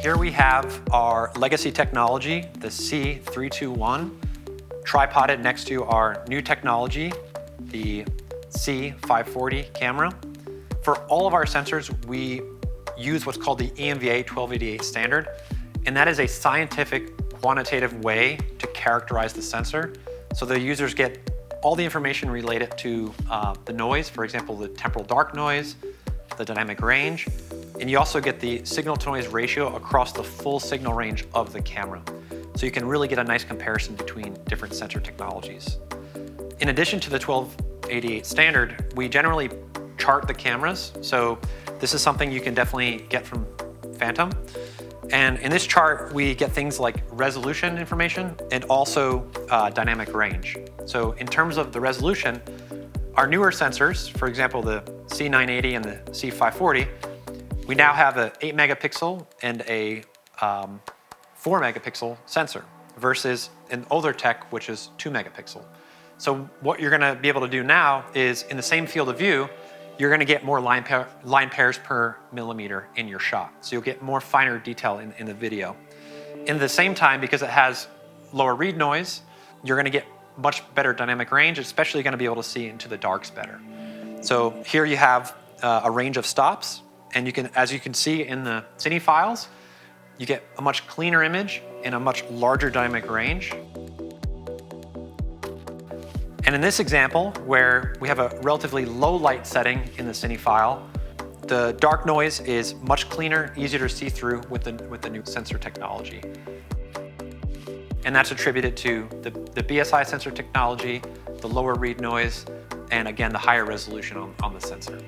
Here we have our legacy technology, the C321, tripoded next to our new technology, the C540 camera. For all of our sensors, we use what's called the EMVA 1288 standard, and that is a scientific, quantitative way to characterize the sensor. So the users get all the information related to the noise, for example, the temporal dark noise, the dynamic range, and you also get the signal-to-noise ratio across the full signal range of the camera. So you can really get a nice comparison between different sensor technologies. In addition to the 1288 standard, we generally chart the cameras. So this is something you can definitely get from Phantom. And in this chart, we get things like resolution information and also dynamic range. So in terms of the resolution, our newer sensors, for example, the C980 and the C540, we now have an 8 megapixel and a 4 megapixel sensor versus an older tech, which is 2 megapixel. So what you're gonna be able to do now is in the same field of view, you're gonna get more line pairs per millimeter in your shot. So you'll get more finer detail in the video. In the same time, because it has lower read noise, you're gonna get much better dynamic range, especially gonna be able to see into the darks better. So here you have a range of stops, and as you can see in the cine files, you get a much cleaner image and a much larger dynamic range. And in this example, where we have a relatively low light setting in the cine file, the dark noise is much cleaner, easier to see through with the new sensor technology. And that's attributed to the BSI sensor technology, the lower read noise, and again, the higher resolution on the sensor.